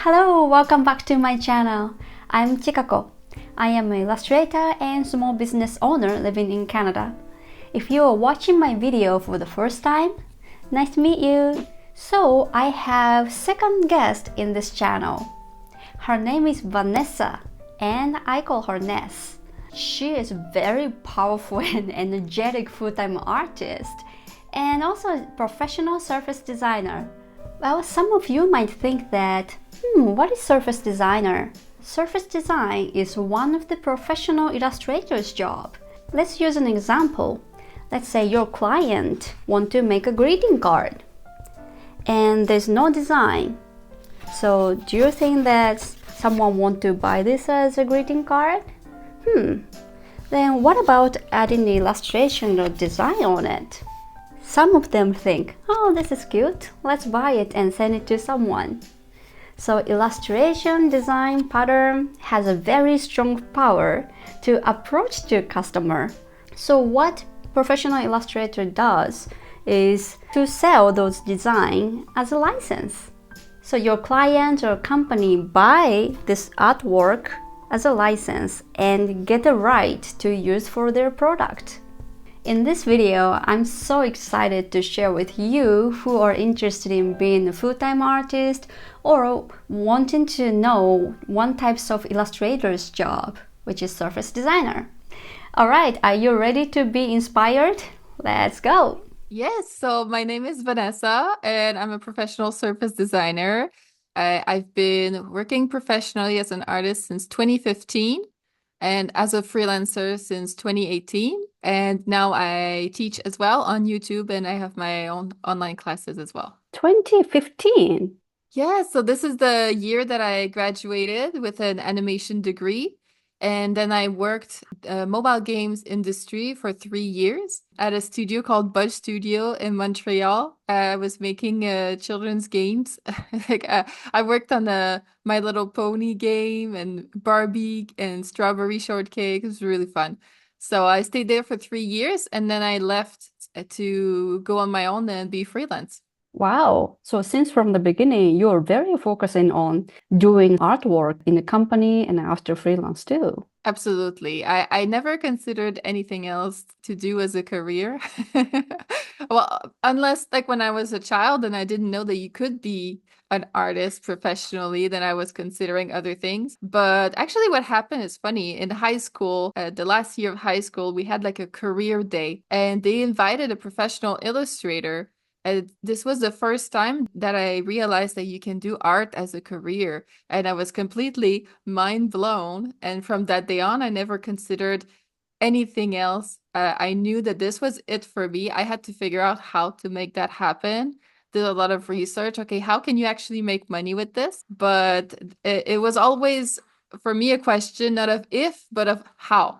Hello, welcome back to my channel. I'm Chikako. I am an illustrator and small business owner living in Canada. If you are watching my video for the first time, nice to meet you. So I have second guest in this channel. Her name is Vanessa and I call her Ness. She is a very powerful and energetic full-time artist and also a professional surface designer. Well, some of you might think that, what is surface designer? Surface design is one of the professional illustrator's job. Let's use an example. Let's say your client wants to make a greeting card and there's no design. So do you think that someone wants to buy this as a greeting card? Then what about adding the illustration or design on it? Some of them think, oh, this is cute, let's buy it and send it to someone. So illustration, design, pattern has a very strong power to approach the customer. So what professional illustrator does is to sell those designs as a license. So your client or company buy this artwork as a license and get the right to use for their product. In this video, I'm so excited to share with you who are interested in being a full-time artist or wanting to know one type of illustrator's job, which is surface designer. Alright, are you ready to be inspired? Let's go! Yes, so my name is Vanessa and I'm a professional surface designer. I've been working professionally as an artist since 2015 and as a freelancer since 2018. And now I teach as well on YouTube and I have my own online classes as well. 2015? Yeah, so this is the year that I graduated with an animation degree. And then I worked mobile games industry for 3 years at a studio called Budge Studio in Montreal. I was making children's games. I worked on the My Little Pony game and Barbie and Strawberry Shortcake. It was really fun. So I stayed there for 3 years and then I left to go on my own and be freelance. Wow. So since from the beginning, you're very focusing on doing artwork in the company and after freelance too. Absolutely. I never considered anything else to do as a career. Well, unless like when I was a child and I didn't know that you could be an artist professionally, then I was considering other things. But actually what happened is funny. In high school, the last year of high school, we had like a career day and they invited a professional illustrator. This was the first time that I realized that you can do art as a career. And I was completely mind blown. And from that day on, I never considered anything else. I knew that this was it for me. I had to figure out how to make that happen. Did a lot of research. Okay, how can you actually make money with this? But it was always, for me, a question not of if, but of how.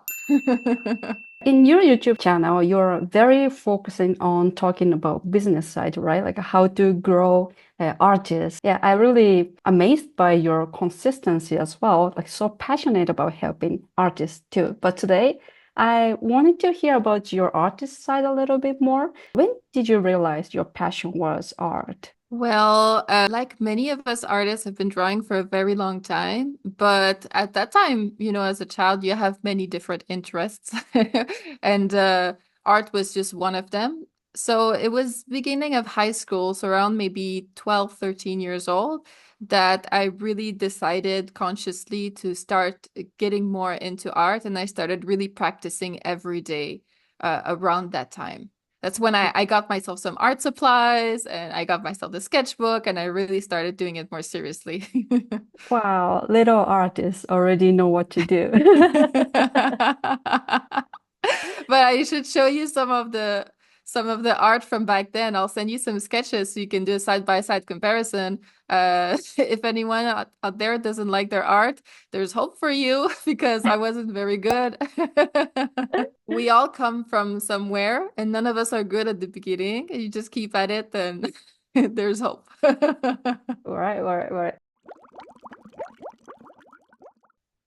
In your YouTube channel, you're very focusing on talking about business side, right? Like how to grow artists. Yeah, I really amazed by your consistency as well. Like so passionate about helping artists too. But today, I wanted to hear about your artist side a little bit more. When did you realize your passion was art? Well, like many of us artists have been drawing for a very long time, but at that time, as a child, you have many different interests, and art was just one of them. So it was beginning of high school, so around maybe 12, 13 years old, that I really decided consciously to start getting more into art, and I started really practicing every day around that time. That's when I got myself some art supplies and I got myself the sketchbook and I really started doing it more seriously. Wow, little artists already know what to do. But I should show you some of the art from back then. I'll send you some sketches so you can do a side-by-side comparison. If anyone out there doesn't like their art, there's hope for you because I wasn't very good. We all come from somewhere and none of us are good at the beginning. You just keep at it and there's hope. Right.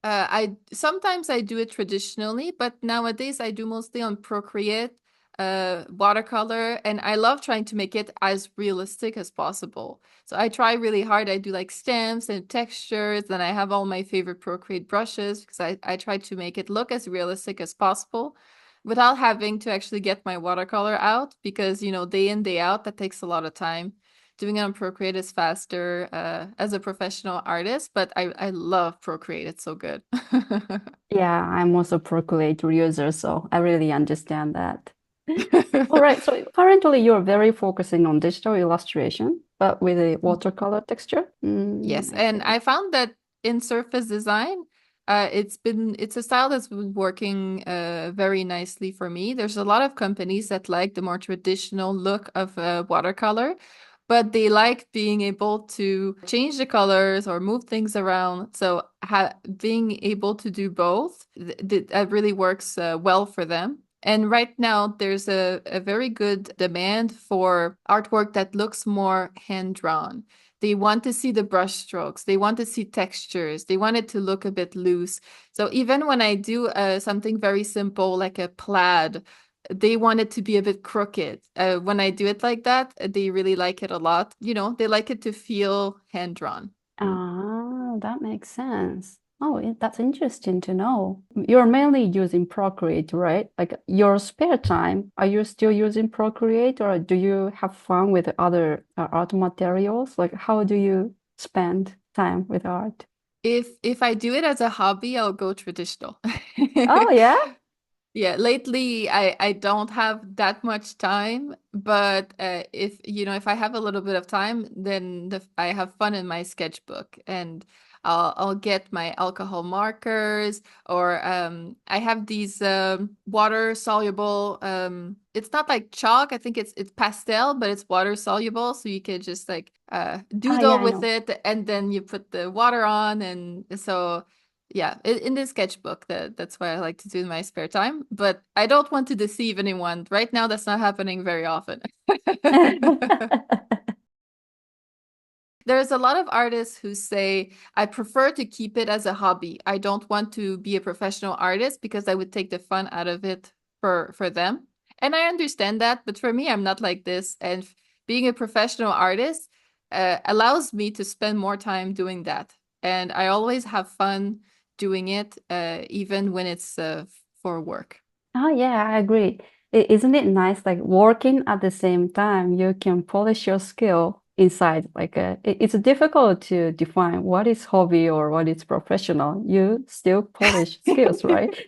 I sometimes I do it traditionally, but nowadays I do mostly on Procreate. watercolor, and I love trying to make it as realistic as possible. So I try really hard. I do like stamps and textures, and I have all my favorite Procreate brushes because I try to make it look as realistic as possible without having to actually get my watercolor out because, day in, day out, that takes a lot of time. Doing it on Procreate is faster as a professional artist, but I love Procreate. It's so good. Yeah, I'm also a Procreate user, so I really understand that. All right, so currently you're very focusing on digital illustration, but with a watercolor texture. Yes, I and see. I found that in surface design, it's a style that's been working very nicely for me. There's a lot of companies that like the more traditional look of watercolor, but they like being able to change the colors or move things around. So ha being able to do both, that really works well for them. And right now, there's a very good demand for artwork that looks more hand-drawn. They want to see the brush strokes. They want to see textures. They want it to look a bit loose. So even when I do something very simple like a plaid, they want it to be a bit crooked. When I do it like that, they really like it a lot. They like it to feel hand-drawn. Ah, that makes sense. Oh, that's interesting to know. You're mainly using Procreate, right? Like your spare time, are you still using Procreate or do you have fun with other art materials? Like how do you spend time with art? If I do it as a hobby, I'll go traditional. Oh, yeah? Yeah, lately I don't have that much time, but if I have a little bit of time, then I have fun in my sketchbook, and I'll get my alcohol markers, or I have these water soluble, it's not like chalk, I think it's pastel, but it's water soluble, so you can just like Ah, yeah, doodle I with know. it, and then you put the water on, and so yeah, in the sketchbook, that's what I like to do in my spare time. But I don't want to deceive anyone. Right now, that's not happening very often. There's a lot of artists who say, I prefer to keep it as a hobby. I don't want to be a professional artist because I would take the fun out of it for them. And I understand that, but for me, I'm not like this. And being a professional artist allows me to spend more time doing that. And I always have fun doing it, even when it's for work. Oh, yeah, I agree. Isn't it nice? Like working at the same time, you can polish your skill inside. Like it's difficult to define what is hobby or what is professional. You still polish skills, right?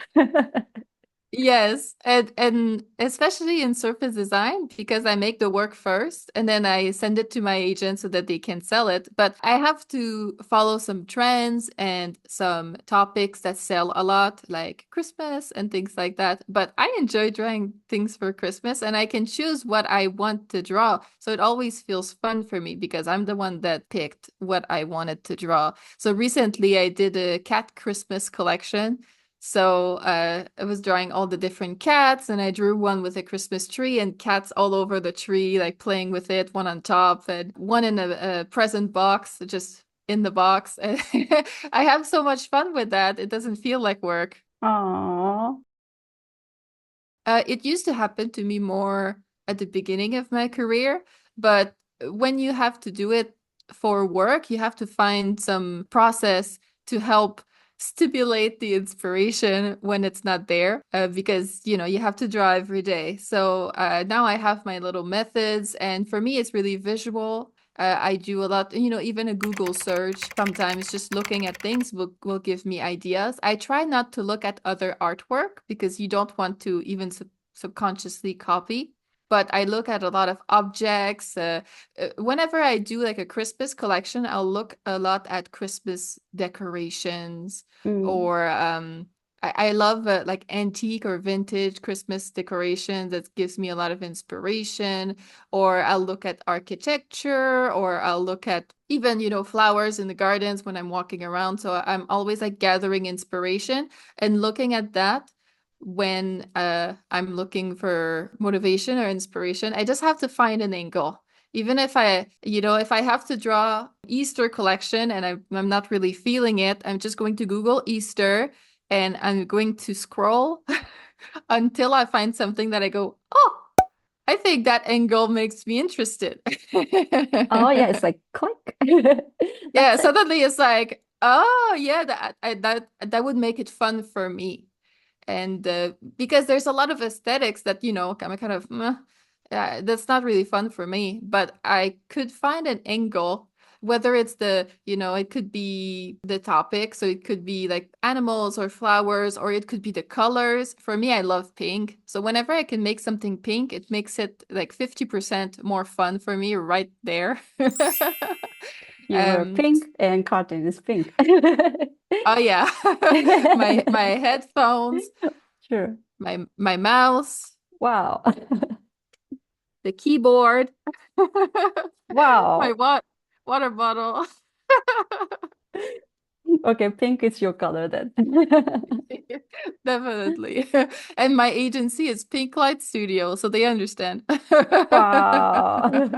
Yes, and especially in surface design because I make the work first and then I send it to my agent so that they can sell it. But I have to follow some trends and some topics that sell a lot, like Christmas and things like that. But I enjoy drawing things for Christmas and I can choose what I want to draw. So it always feels fun for me because I'm the one that picked what I wanted to draw. So recently I did a cat Christmas collection. So I was drawing all the different cats, and I drew one with a Christmas tree and cats all over the tree, like playing with it, one on top and one in a present box, just in the box. I have so much fun with that. It doesn't feel like work. Oh, It used to happen to me more at the beginning of my career, but when you have to do it for work, you have to find some process to help stimulate the inspiration when it's not there, because you have to draw every day. So now I have my little methods, and for me, it's really visual. I do a lot, even a Google search sometimes just looking at things will give me ideas. I try not to look at other artwork because you don't want to even subconsciously copy. But I look at a lot of objects. Whenever I do like a Christmas collection, I'll look a lot at Christmas decorations mm. or I love like antique or vintage Christmas decorations. That gives me a lot of inspiration. Or I'll look at architecture, or I'll look at even, flowers in the gardens when I'm walking around. So I'm always like gathering inspiration and looking at that when I'm looking for motivation or inspiration. I just have to find an angle. Even if I have to draw Easter collection and I'm not really feeling it, I'm just going to Google Easter and I'm going to scroll until I find something that I go, oh, I think that angle makes me interested. Oh yeah, it's like click. Yeah, That's it. suddenly it's like, oh yeah, that would make it fun for me. And because there's a lot of aesthetics that, I'm kind of, meh, that's not really fun for me. But I could find an angle, whether it's it could be the topic. So it could be like animals or flowers, or it could be the colors. For me, I love pink. So whenever I can make something pink, it makes it like 50% more fun for me right there. You wear Um, pink and carton is pink. oh yeah. My headphones, Sure. my mouse, Wow. the keyboard, my Wow. water bottle. Okay, pink is your color then. Definitely. And my agency is Pink Light Studio, so they understand. Wow.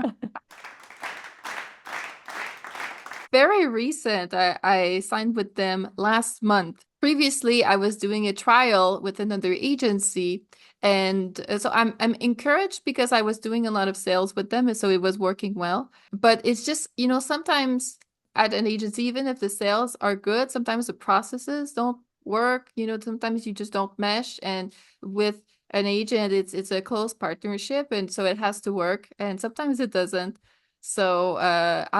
Very recent. I signed with them last month. Previously, I was doing a trial with another agency. And so I'm encouraged because I was doing a lot of sales with them, and so it was working well. But it's just, sometimes at an agency, even if the sales are good, sometimes the processes don't work. Sometimes you just don't mesh. And with an agent, it's a close partnership, and so it has to work. And sometimes it doesn't. So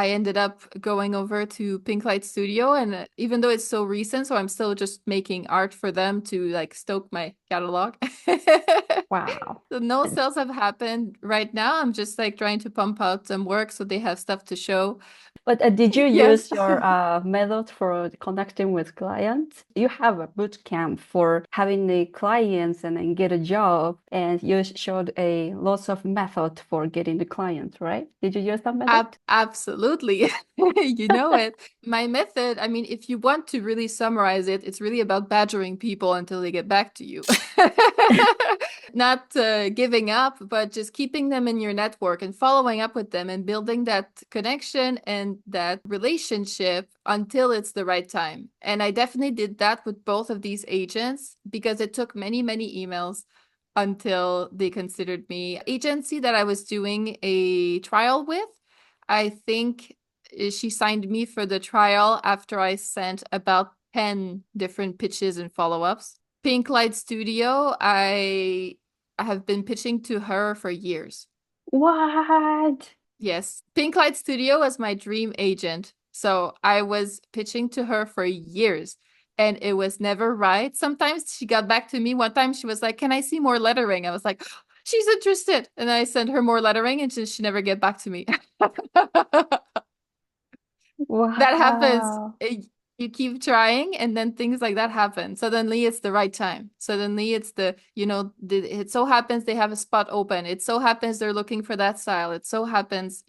I ended up going over to Pink Light Studio, and even though it's so recent, so I'm still just making art for them to like stoke my catalog. Wow. So no sales have happened right now. I'm just like trying to pump out some work so they have stuff to show. But did you Yes. use your method for connecting with clients? You have a boot camp for having the clients and then get a job, and you showed a lots of method for getting the client, right? Did you use that method? Absolutely. You know it. My method, I mean, if you want to really summarize it, it's really about badgering people until they get back to you. Not giving up, but just keeping them in your network and following up with them and building that connection and that relationship until it's the right time. And I definitely did that with both of these agents because it took many, many emails until they considered me. Agency that I was doing a trial with, I think she signed me for the trial after I sent about 10 different pitches and follow-ups. Pink Light Studio, I have been pitching to her for years. What? Yes, Pink Light Studio was my dream agent. So I was pitching to her for years and it was never right. Sometimes she got back to me. One time she was like, "Can I see more lettering?" I was like, "She's interested." And I sent her more lettering and she never get back to me. That happens. Wow. You keep trying and then things like that happen. Suddenly it's the right time. Suddenly it's it so happens they have a spot open. It so happens they're looking for that style. It so happens,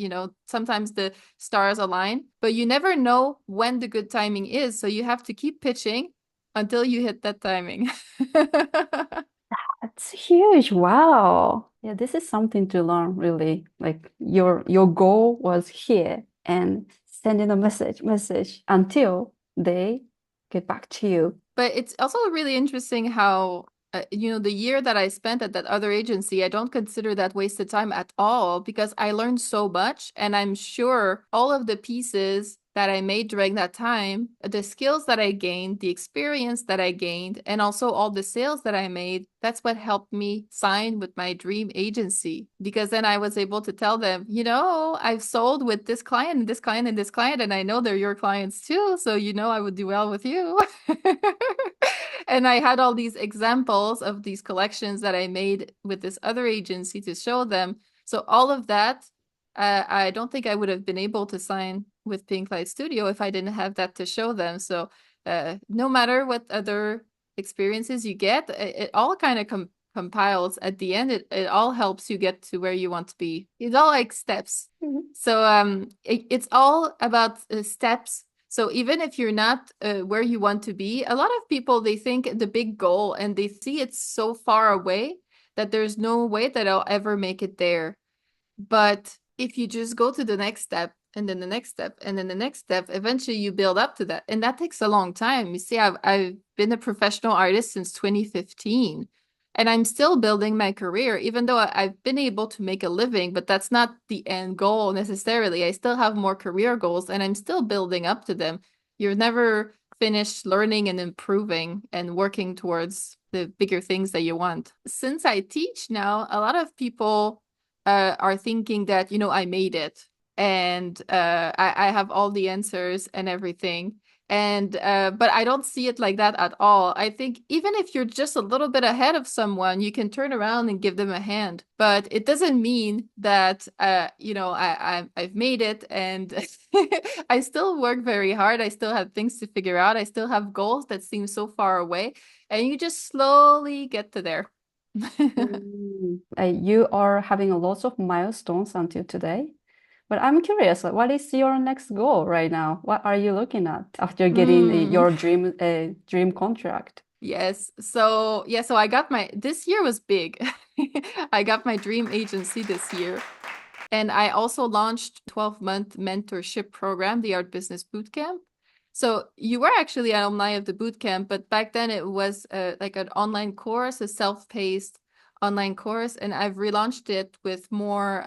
sometimes the stars align, but you never know when the good timing is. So you have to keep pitching until you hit that timing. That's huge. Wow. Yeah, this is something to learn, really. Like your goal was here and sending a message until they get back to you. But it's also really interesting how, the year that I spent at that other agency, I don't consider that wasted time at all because I learned so much. And I'm sure all of the pieces that I made during that time, the skills that I gained, the experience that I gained, and also all the sales that I made, that's what helped me sign with my dream agency. Because then I was able to tell them, I've sold with this client and this client and this client, and I know they're your clients too. So, I would do well with you. And I had all these examples of these collections that I made with this other agency to show them. So all of that, I don't think I would have been able to sign with Pink Light Studio if I didn't have that to show them. So no matter what other experiences you get, it all kind of compiles at the end. It all helps you get to where you want to be. It's all like steps. Mhm. So it's all about steps. So even if you're not where you want to be, a lot of people, they think the big goal and they see it so far away that there's no way that I'll ever make it there. But if you just go to the next step and then the next step and then the next step, eventually you build up to that. And that takes a long time. You see, I've been a professional artist since 2015. And I'm still building my career, even though I've been able to make a living, but that's not the end goal necessarily. I still have more career goals and I'm still building up to them. You're never finished learning and improving and working towards the bigger things that you want. Since I teach now, a lot of people are thinking that, I made it and I have all the answers and everything. And but I don't see it like that at all. I think even if you're just a little bit ahead of someone, you can turn around and give them a hand. But it doesn't mean that I've made it and I still work very hard. I still have things to figure out. I still have goals that seem so far away, and you just slowly get to there. You are having a lots of milestones until today. But I'm curious, what is your next goal right now? What are you looking at after getting your dream contract? Yes. So I got this year was big. I got my dream agency this year. And I also launched 12-month mentorship program, the Art Business Bootcamp. So you were actually an alumni of the bootcamp, but back then it was like an online course, a self-paced online course, and I've relaunched it with more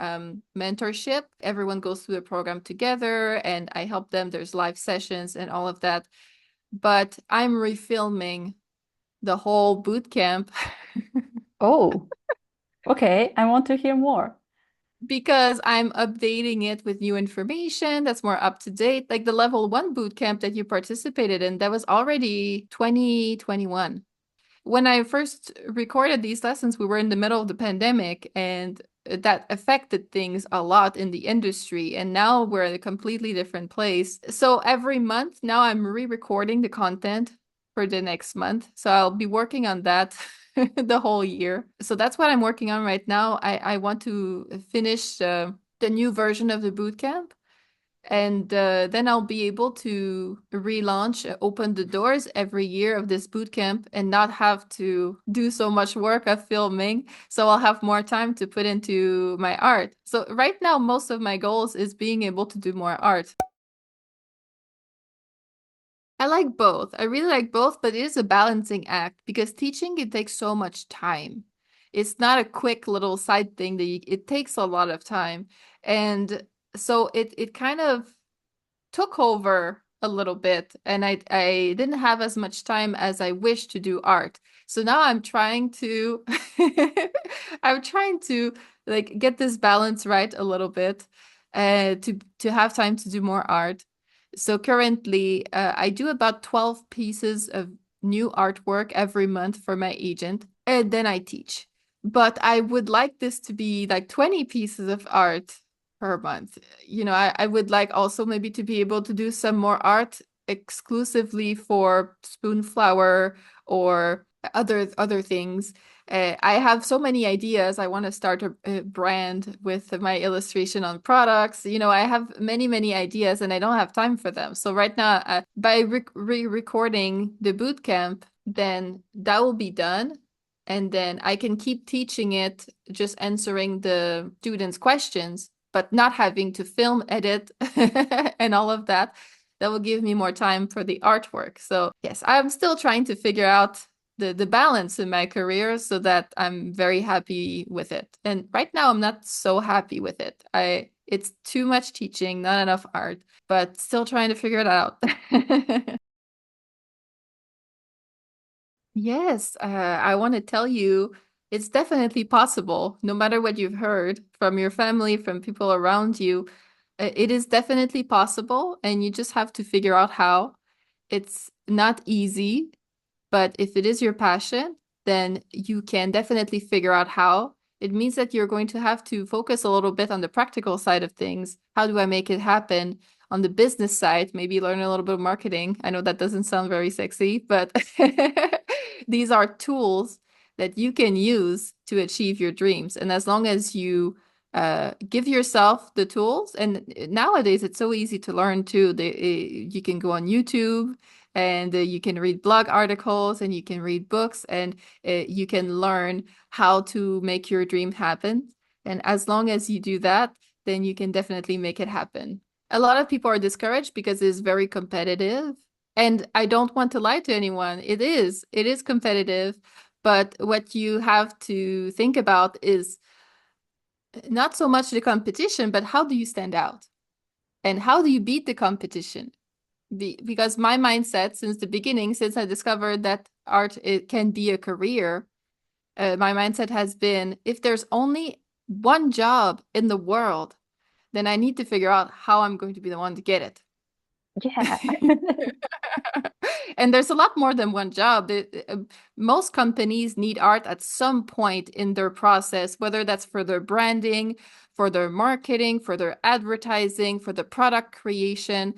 mentorship. Everyone goes through the program together, and I help them. There's live sessions and all of that. But I'm refilming the whole bootcamp Oh, okay. I want to hear more. because I'm updating it with new information that's more up to date. Like the level 1 bootcamp that you participated in, that was already 2021. When I first recorded these lessons, we were in the middle of the pandemic and that affected things a lot in the industry. And now we're in a completely different place. So every month now I'm re-recording the content for the next month. So I'll be working on that the whole year. So that's what I'm working on right now. I want to finish the new version of the bootcamp. And then I'll be able to relaunch, open the doors every year of this bootcamp and not have to do so much work of filming. So I'll have more time to put into my art. So right now, most of my goals is being able to do more art. I like both. I really like both, but it is a balancing act because teaching, it takes so much time. It's not a quick little side thing it takes a lot of time. And so it kind of took over a little bit and I didn't have as much time as I wish to do art. So now I'm trying to I'm trying to like get this balance right a little bit to have time to do more art. So currently I do about 12 pieces of new artwork every month for my agent and then I teach. But I would like this to be like 20 pieces of art per month. I would like also maybe to be able to do some more art exclusively for Spoonflower or other things. I have so many ideas. I want to start a brand with my illustration on products. I have many ideas and I don't have time for them. So right now, by re-recording the bootcamp, then that will be done. And then I can keep teaching it, just answering the students' questions, but not having to film, edit, and all of that. That will give me more time for the artwork. So yes, I'm still trying to figure out the balance in my career so that I'm very happy with it. And right now I'm not so happy with it. It's too much teaching, not enough art, but still trying to figure it out. Yes, I want to tell you it's definitely possible, no matter what you've heard from your family, from people around you. It is definitely possible, and you just have to figure out how. It's not easy, but if it is your passion, then you can definitely figure out how. It means that you're going to have to focus a little bit on the practical side of things. How do I make it happen? On the business side, maybe learn a little bit of marketing. I know that doesn't sound very sexy, but these are tools that you can use to achieve your dreams. And as long as you give yourself the tools, and nowadays it's so easy to learn too. You can go on YouTube and you can read blog articles and you can read books and you can learn how to make your dream happen. And as long as you do that, then you can definitely make it happen. A lot of people are discouraged because it's very competitive. And I don't want to lie to anyone. It is competitive, But what you have to think about is not so much the competition, but how do you stand out? And how do you beat the competition? Because my mindset since the beginning, since I discovered that art it can be a career, my mindset has been if there's only one job in the world, then I need to figure out how I'm going to be the one to get it. Yeah. And there's a lot more than one job. Most companies need art at some point in their process, whether that's for their branding, for their marketing, for their advertising, for the product creation.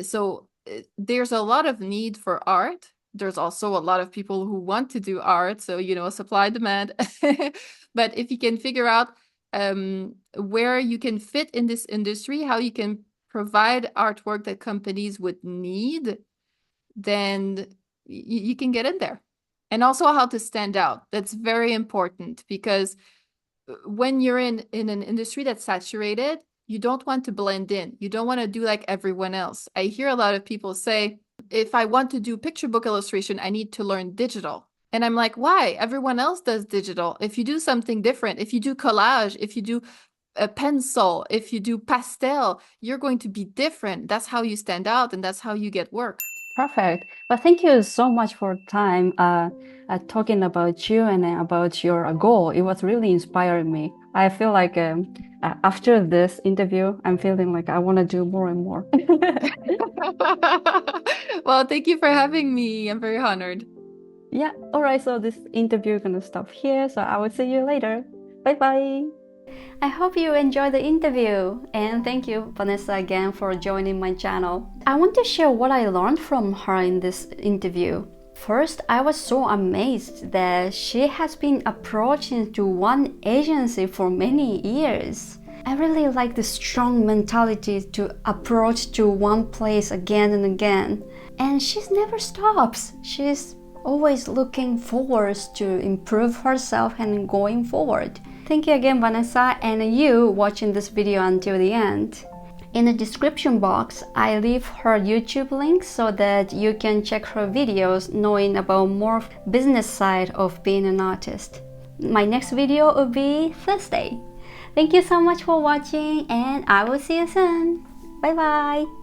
So there's a lot of need for art. There's also a lot of people who want to do art. So, supply demand. But if you can figure out where you can fit in this industry, how you can provide artwork that companies would need, then you can get in there. And also how to stand out. That's very important because when you're in an industry that's saturated, you don't want to blend in. You don't want to do like everyone else. I hear a lot of people say, if I want to do picture book illustration, I need to learn digital. And I'm like, why? Everyone else does digital. If you do something different, if you do collage, if you do a pencil, if you do pastel, you're going to be different. That's how you stand out and that's how you get work. Perfect. Well, thank you so much for time talking about you and about your goal. It was really inspiring me. I feel like after this interview, I'm feeling like I want to do more and more. Well, thank you for having me. I'm very honored. Yeah. All right. So this interview is gonna stop here. So I will see you later. Bye bye. I hope you enjoyed the interview, and thank you, Vanessa, again for joining my channel. I want to share what I learned from her in this interview. First, I was so amazed that she has been approaching to one agency for many years. I really like the strong mentality to approach to one place again and again. And she never stops. She's always looking forward to improve herself and going forward. Thank you again, Vanessa, and you watching this video until the end. In the description box, I leave her YouTube link so that you can check her videos knowing about more business side of being an artist. My next video will be Thursday. Thank you so much for watching, and I will see you soon. Bye bye.